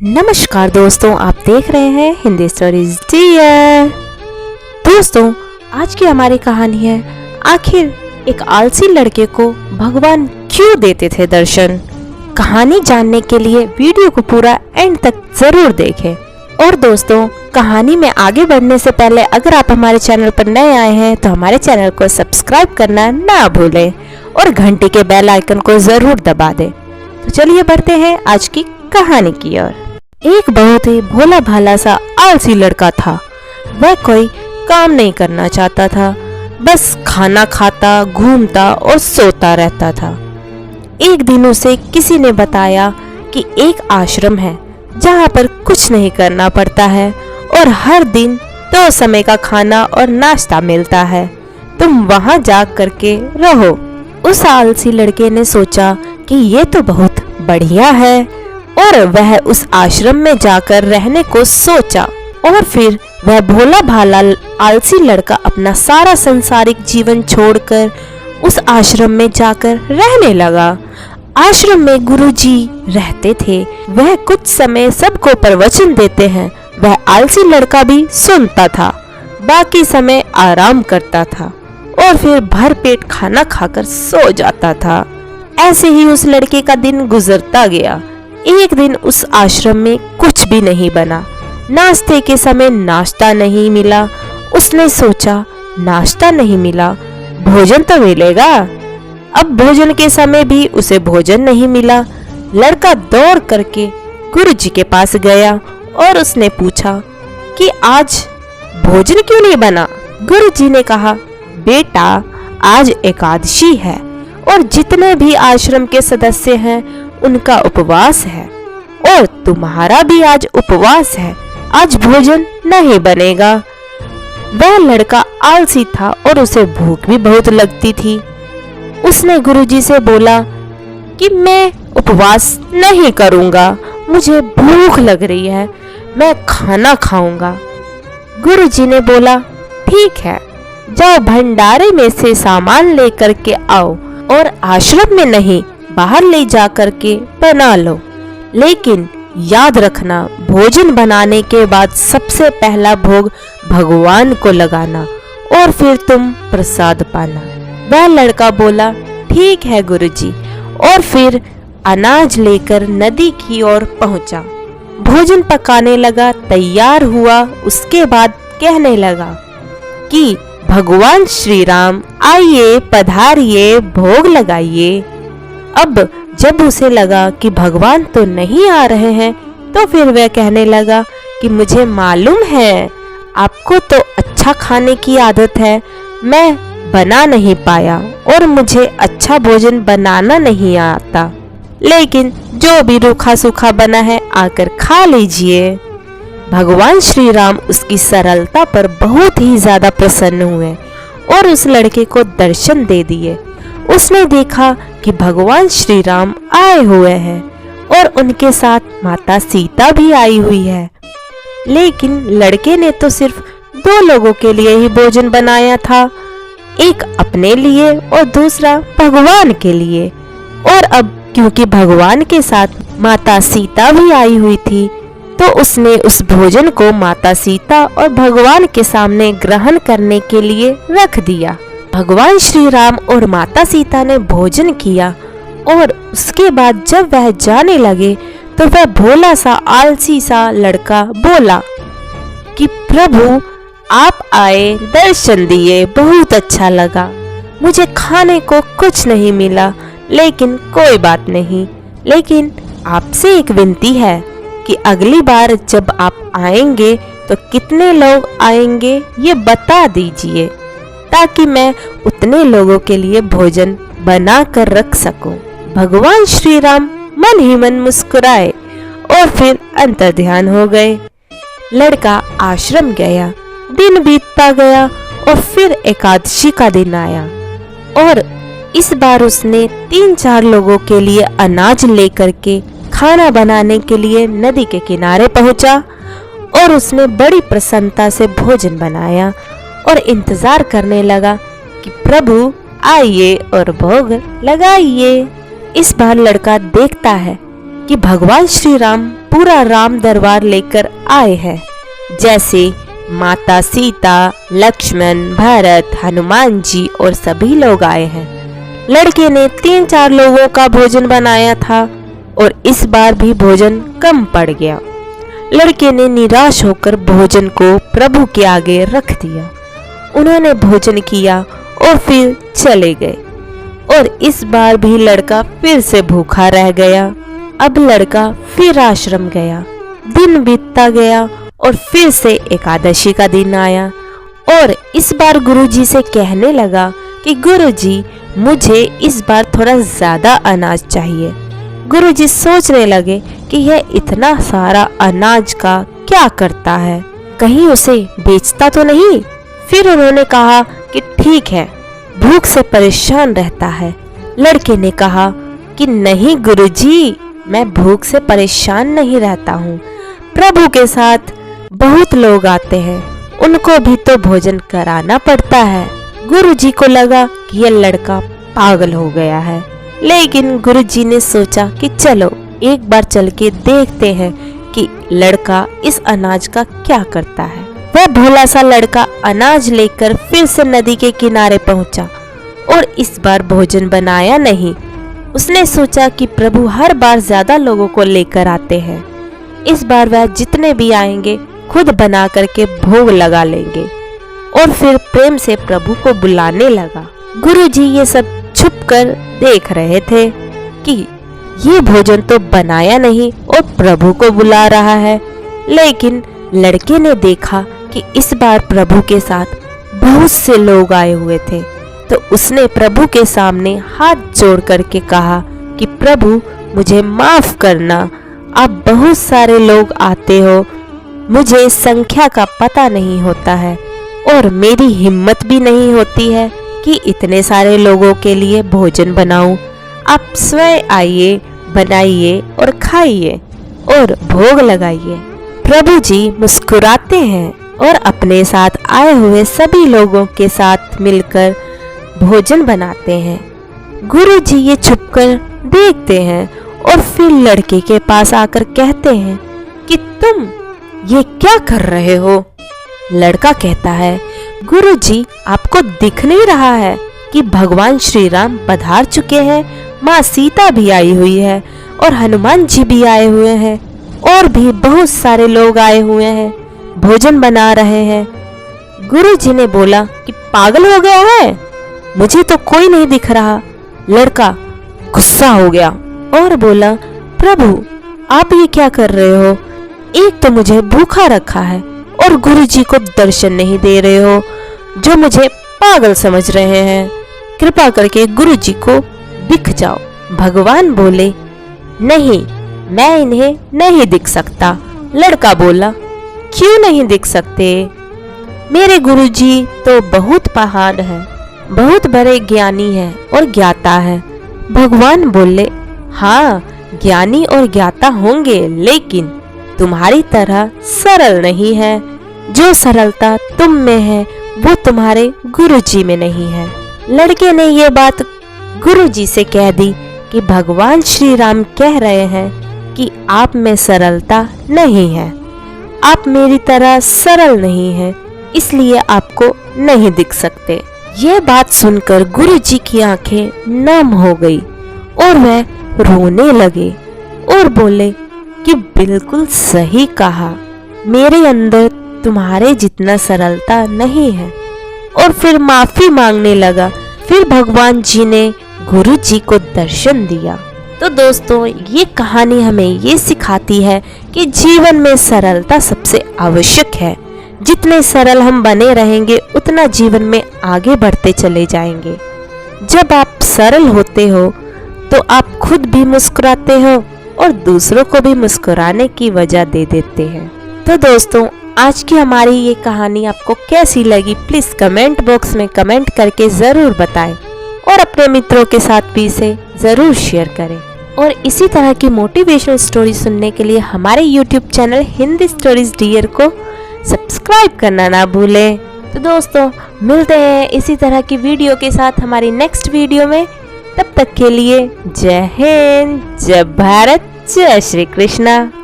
नमस्कार दोस्तों, आप देख रहे हैं हिंदी स्टोरीज डियर। दोस्तों, आज की हमारी कहानी है आखिर एक आलसी लड़के को भगवान क्यों देते थे दर्शन। कहानी जानने के लिए वीडियो को पूरा एंड तक जरूर देखें। और दोस्तों, कहानी में आगे बढ़ने से पहले अगर आप हमारे चैनल पर नए आए हैं तो हमारे चैनल को सब्सक्राइब करना ना भूलें और घंटी के बेल आइकन को जरूर दबा दें। तो चलिए बढ़ते हैं आज की कहानी की ओर। एक बहुत ही भोला भाला सा आलसी लड़का था। वह कोई काम नहीं करना चाहता था, बस खाना खाता, घूमता और सोता रहता था। एक दिन उसे किसी ने बताया कि एक आश्रम है जहाँ पर कुछ नहीं करना पड़ता है और हर दिन 2 समय का खाना और नाश्ता मिलता है, तुम वहाँ जा करके रहो। उस आलसी लड़के ने सोचा कि ये तो बहुत बढ़िया है और वह उस आश्रम में जाकर रहने को सोचा। और फिर वह भोला भाला आलसी लड़का अपना सारा संसारिक जीवन छोड़कर उस आश्रम में जाकर रहने लगा। आश्रम में गुरुजी रहते थे। वह कुछ समय सबको प्रवचन देते हैं। वह आलसी लड़का भी सुनता था, बाकी समय आराम करता था और फिर भर पेट खाना खाकर सो जाता था। ऐसे ही उस लड़के का दिन गुजरता गया। एक दिन उस आश्रम में कुछ भी नहीं बना। नाश्ते के समय नाश्ता नहीं मिला। उसने सोचा, नाश्ता नहीं मिला, भोजन तो मिलेगा। अब भोजन के समय भी उसे भोजन नहीं मिला। लड़का दौड़ करके गुरुजी के पास गया और उसने पूछा कि आज भोजन क्यों नहीं बना। गुरुजी ने कहा, बेटा, आज एकादशी है और जितने भी आश्रम के सदस्य हैं उनका उपवास है और तुम्हारा भी आज उपवास है। आज भोजन नहीं बनेगा। वह लड़का आलसी था और उसे भूख भी बहुत लगती थी। उसने गुरुजी से बोला कि मैं उपवास नहीं करूंगा, मुझे भूख लग रही है, मैं खाना खाऊंगा। गुरुजी ने बोला, ठीक है, जाओ भंडारे में से सामान लेकर के आओ और आश्रम में नहीं, बाहर ले जा करके बना लो। लेकिन याद रखना, भोजन बनाने के बाद सबसे पहला भोग भगवान को लगाना और फिर तुम प्रसाद पाना। वह लड़का बोला, ठीक है गुरुजी, और फिर अनाज लेकर नदी की ओर पहुंचा। भोजन पकाने लगा, तैयार हुआ। उसके बाद कहने लगा कि भगवान श्री राम आइए, पधारिए, भोग लगाइए। अब जब उसे लगा कि भगवान तो नहीं आ रहे हैं तो फिर वह कहने लगा कि मुझे मालूम है आपको तो अच्छा खाने की आदत है, मैं बना नहीं पाया और मुझे अच्छा भोजन बनाना नहीं आता, लेकिन जो भी रूखा सूखा बना है आकर खा लीजिए। भगवान श्री राम उसकी सरलता पर बहुत ही ज्यादा प्रसन्न हुए और उस लड़के को दर्शन दे दिए। उसने देखा कि भगवान श्री राम आए हुए हैं और उनके साथ माता सीता भी आई हुई है। लेकिन लड़के ने तो सिर्फ 2 लोगों के लिए ही भोजन बनाया था, एक अपने लिए और दूसरा भगवान के लिए। और अब क्योंकि भगवान के साथ माता सीता भी आई हुई थी तो उसने उस भोजन को माता सीता और भगवान के सामने ग्रहण करने के लिए रख दिया। भगवान श्री राम और माता सीता ने भोजन किया और उसके बाद जब वह जाने लगे तो वह भोला सा आलसी सा लड़का बोला कि प्रभु आप आए, दर्शन दिए, बहुत अच्छा लगा। मुझे खाने को कुछ नहीं मिला, लेकिन कोई बात नहीं। लेकिन आपसे एक विनती है कि अगली बार जब आप आएंगे तो कितने लोग आएंगे ये बता दीजिए, ताकि मैं उतने लोगों के लिए भोजन बना कर रख सकूं। भगवान श्री राम मन ही मन मुस्कुराए और फिर अंतर्ध्यान हो गए। लड़का आश्रम गया, दिन बीतता गया और फिर एकादशी का दिन आया और इस बार उसने 3-4 लोगों के लिए अनाज लेकर के खाना बनाने के लिए नदी के किनारे पहुंचा और उसने बड़ी प्रसन्नता से भोजन बनाया और इंतजार करने लगा कि प्रभु आइए और भोग लगाइए। इस बार लड़का देखता है कि भगवान श्री राम पूरा राम दरबार लेकर आए हैं, जैसे माता सीता, लक्ष्मण, भरत, हनुमान जी और सभी लोग आए हैं। लड़के ने 3-4 लोगों का भोजन बनाया था और इस बार भी भोजन कम पड़ गया। लड़के ने निराश होकर भोजन को प्रभु के आगे रख दिया। उन्होंने भोजन किया और फिर चले गए और इस बार भी लड़का फिर से भूखा रह गया। अब लड़का फिर आश्रम गया। दिन बीतता गया और फिर से एकादशी का दिन आया और इस बार गुरुजी से कहने लगा कि गुरुजी, मुझे इस बार थोड़ा ज्यादा अनाज चाहिए। गुरुजी सोचने लगे कि यह इतना सारा अनाज का क्या करता है, कहीं उसे बेचता तो नहीं। फिर उन्होंने कहा कि ठीक है, भूख से परेशान रहता है। लड़के ने कहा कि नहीं गुरुजी, मैं भूख से परेशान नहीं रहता हूँ। प्रभु के साथ बहुत लोग आते हैं, उनको भी तो भोजन कराना पड़ता है। गुरुजी को लगा कि यह लड़का पागल हो गया है, लेकिन गुरुजी ने सोचा कि चलो एक बार चल के देखते हैं कि लड़का इस अनाज का क्या करता है। वह भोला सा लड़का अनाज लेकर फिर से नदी के किनारे पहुंचा और इस बार भोजन बनाया नहीं। उसने सोचा कि प्रभु हर बार ज्यादा लोगों को लेकर आते हैं, इस बार वह जितने भी आएंगे खुद बना करके भोग लगा लेंगे। और फिर प्रेम से प्रभु को बुलाने लगा। गुरुजी ये सब छुपकर देख रहे थे कि ये भोजन तो बनाया नहीं और प्रभु को बुला रहा है, लेकिन लड़के ने देखा कि इस बार प्रभु के साथ बहुत से लोग आए हुए थे, तो उसने प्रभु के सामने हाथ जोड़ करके कहा कि प्रभु, मुझे माफ करना, आप बहुत सारे लोग आते हो, मुझे संख्या का पता नहीं होता है और मेरी हिम्मत भी नहीं होती है कि इतने सारे लोगों के लिए भोजन बनाऊं। आप स्वयं आइए, बनाइए और खाइए और भोग लगाइए। प्रभु जी मुस्कुराते हैं और अपने साथ आए हुए सभी लोगों के साथ मिलकर भोजन बनाते हैं। गुरु जी ये छुपकर देखते हैं और फिर लड़के के पास आकर कहते हैं कि तुम ये क्या कर रहे हो। लड़का कहता है, गुरुजी, आपको दिख नहीं रहा है कि भगवान श्री राम पधार चुके हैं, माँ सीता भी आई हुई है और हनुमान जी भी आए हुए हैं और भी बहुत सारे लोग आए हुए हैं, भोजन बना रहे हैं। गुरुजी ने बोला कि पागल हो गया है, मुझे तो कोई नहीं दिख रहा। लड़का गुस्सा हो गया और बोला, प्रभु आप ये क्या कर रहे हो, एक तो मुझे भूखा रखा है और गुरुजी को दर्शन नहीं दे रहे हो, जो मुझे पागल समझ रहे हैं। कृपा करके गुरुजी को दिख जाओ। भगवान बोले, नहीं, मैं इन्हें नहीं दिख सकता। लड़का बोला, क्यों नहीं दिख सकते? मेरे गुरुजी तो बहुत महान है, बहुत बड़े ज्ञानी है और ज्ञाता है। भगवान बोले, हाँ, ज्ञानी और ज्ञाता होंगे, लेकिन तुम्हारी तरह सरल नहीं है। जो सरलता तुम में है वो तुम्हारे गुरुजी में नहीं है। लड़के ने ये बात गुरुजी से कह दी कि भगवान श्री राम कह रहे हैं कि आप में सरलता नहीं है, आप मेरी तरह सरल नहीं है, इसलिए आपको नहीं दिख सकते। ये बात सुनकर गुरुजी की आंखें नम हो गई और वह रोने लगे और बोले कि बिल्कुल सही कहा, मेरे अंदर तुम्हारे जितना सरलता नहीं है। और फिर माफी मांगने लगा। फिर भगवान जी ने गुरु जी को दर्शन दिया। तो दोस्तों, ये कहानी हमें ये सिखाती है कि जीवन में सरलता सबसे आवश्यक है। जितने सरल हम बने रहेंगे उतना जीवन में आगे बढ़ते चले जाएंगे। जब आप सरल होते हो तो आप खुद भी मुस्कुराते हो और दूसरों को भी मुस्कुराने की वजह दे देते हैं। तो दोस्तों, आज की हमारी ये कहानी आपको कैसी लगी, प्लीज कमेंट बॉक्स में कमेंट करके जरूर बताएं और अपने मित्रों के साथ भी इसे जरूर शेयर करें। और इसी तरह की मोटिवेशनल स्टोरी सुनने के लिए हमारे YouTube channel Hindi stories dear को सब्सक्राइब करना ना भूलें। तो दोस्तों, मिलते हैं इसी तरह की वीडियो के साथ हमारी नेक्स्ट वीडियो में। तब तक के लिए जय हिंद, जय भारत, जय श्री कृष्णा।